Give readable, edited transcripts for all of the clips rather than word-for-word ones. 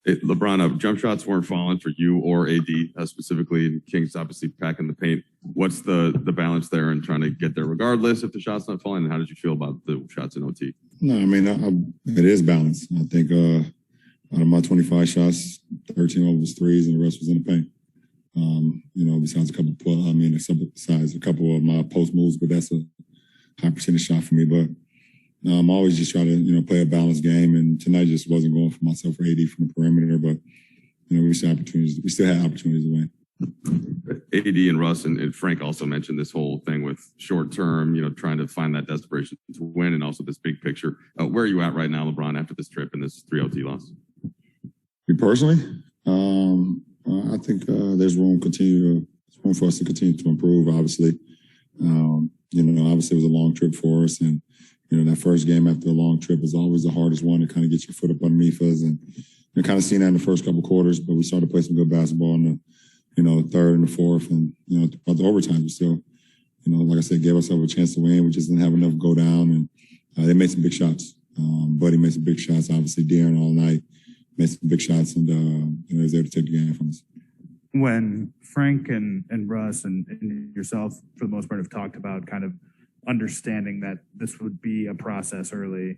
LeBron, jump shots weren't falling for you or AD specifically. Kings obviously packing the paint. What's the balance there and trying to get there regardless if the shot's not falling? And how did you feel about the shots in OT? No, I mean, it is balanced. I think out of my 25 shots, 13 of them was threes and the rest was in the paint. Besides a couple of my post moves, but that's a high percentage shot for me. But I'm always just trying to, play a balanced game. And tonight just wasn't going for myself or AD from the perimeter, but, we still had opportunities to win. AD and Russ and Frank also mentioned this whole thing with short term, trying to find that desperation to win and also this big picture. Where are you at right now, LeBron, after this trip and this 3 OT loss? Me personally, I think there's room for us to continue to improve, obviously. Obviously it was a long trip for us. And, that first game after a long trip is always the hardest one to kind of get your foot up underneath us. And kind of seen that in the first couple of quarters, but we started to play some good basketball in the third and the fourth. And, throughout the overtime, we still, like I said, gave ourselves a chance to win. We just didn't have enough go down. And they made some big shots. Buddy made some big shots. Obviously, Darren all night made some big shots and, he was there to take the game from us. When Frank and Russ and yourself, for the most part, have talked about kind of understanding that this would be a process early,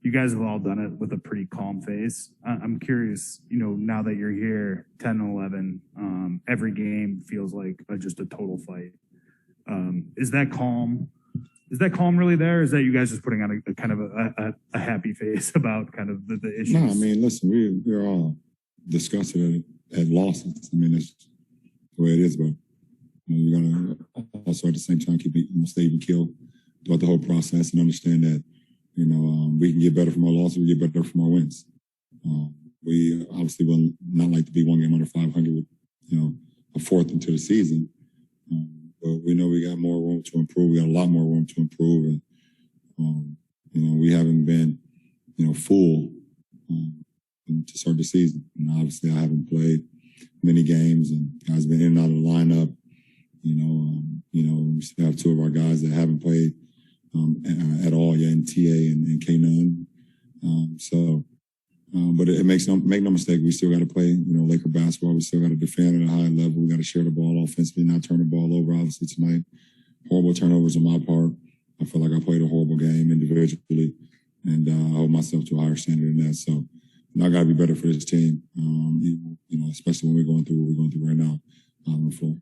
you guys have all done it with a pretty calm face. I'm curious, now that you're here, 10 and 11, every game feels like just a total fight. Is that calm? Is that calm really there? Or is that you guys just putting on a kind of a happy face about kind of the issues? No, I mean, listen, we're all disgusted at losses. I mean, that's the way it is, but you're going to also at the same time stay even killed throughout the whole process and understand that, we can get better from our losses, we get better from our wins. We obviously will not like to be one game under 500 with, a fourth into the season. But we know we got more room to improve. We got a lot more room to improve. And, we haven't been, full to start the season. And obviously I haven't played many games and guys been in and out of the lineup. We still have 2 of our guys that haven't played at all yet in TA and K-Nun. But make no mistake, we still got to play, Laker basketball. We still got to defend at a high level. We got to share the ball offensively, not turn the ball over, obviously, tonight. Horrible turnovers on my part. I feel like I played a horrible game individually, and I hold myself to a higher standard than that. So, I got to be better for this team, especially when we're going through what we're going through right now on the floor.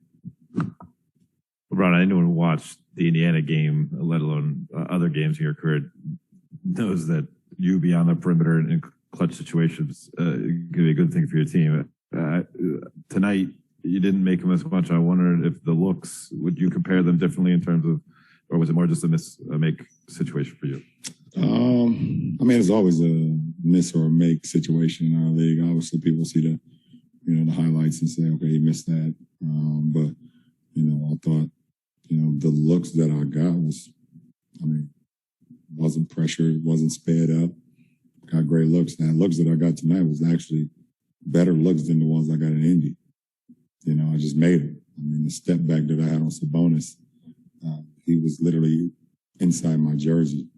LeBron, anyone who watched the Indiana game, let alone other games in your career, knows that you be on the perimeter in clutch situations could be a good thing for your team. Tonight, you didn't make them as much. I wondered if the looks, would you compare them differently in terms of, or was it more just a make situation for you? I mean, it's always a miss or a make situation in our league. Obviously, people see the highlights and say, okay, he missed that. But, I thought, the looks that I got wasn't pressured, wasn't sped up. Got great looks. And the looks that I got tonight was actually better looks than the ones I got in Indy. I just made it. I mean, the step back that I had on Sabonis, he was literally inside my jersey.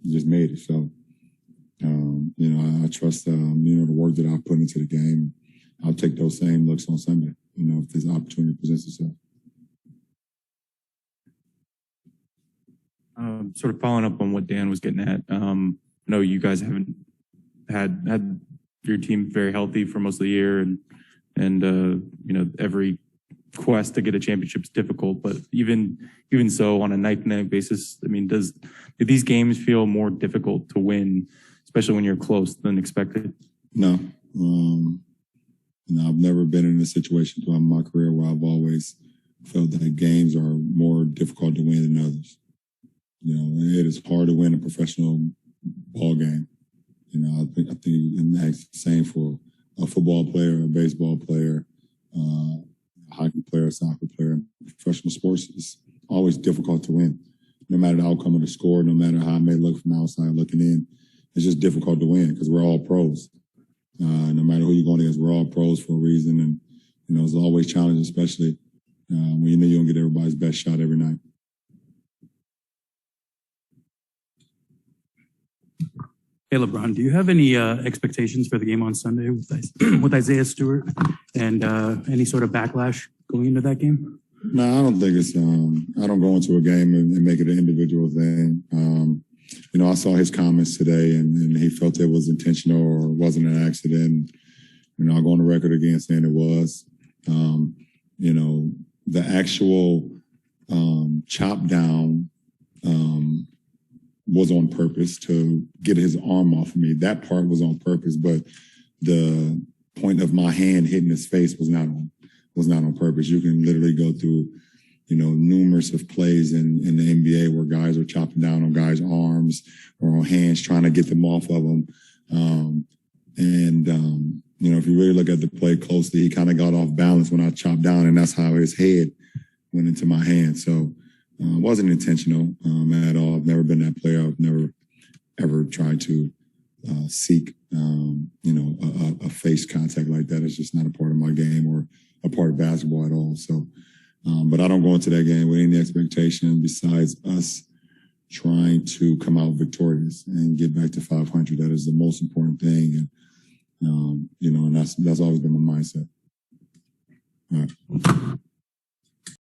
He just made it. So, I trust, the work that I've put into the game. I'll take those same looks on Sunday, if this opportunity presents itself. Sort of following up on what Dan was getting at, I know you guys haven't had your team very healthy for most of the year, and every quest to get a championship is difficult. But even so, on a night-to-night basis, I mean, do these games feel more difficult to win, especially when you're close, than expected? No. I've never been in a situation throughout my career where I've always felt that games are more difficult to win than others. It is hard to win a professional ball game. I think that's the same for a football player, a baseball player, a hockey player, a soccer player. Professional sports is always difficult to win. No matter the outcome of the score, no matter how it may look from the outside looking in, it's just difficult to win because we're all pros. No matter who you're going against, we're all pros for a reason. And, it's always challenging, especially when you don't get everybody's best shot every night. Hey, LeBron, do you have any expectations for the game on Sunday with, with Isaiah Stewart and any sort of backlash going into that game? No, I don't think it's, I don't go into a game and make it an individual thing. You know, I saw his comments today and he felt it was intentional or wasn't an accident. You know, I'll go on the record again saying it was. You know, the actual chop down was on purpose to get his arm off of me. That part was on purpose, but the point of my hand hitting his face was not on purpose. You can literally go through, you know, numerous of plays in the NBA where guys are chopping down on guys' arms or on hands trying to get them off of them. You know, if you really look at the play closely, he kind of got off balance when I chopped down, and that's how his head went into my hand. So it wasn't intentional at all. I've never been that player. I've never, ever tried to seek, you know, a face contact like that. It's just not a part of my game or a part of basketball at all. So, but I don't go into that game with any expectation besides us trying to come out victorious and get back to 500. That is the most important thing. And, you know, and that's always been my mindset. All right.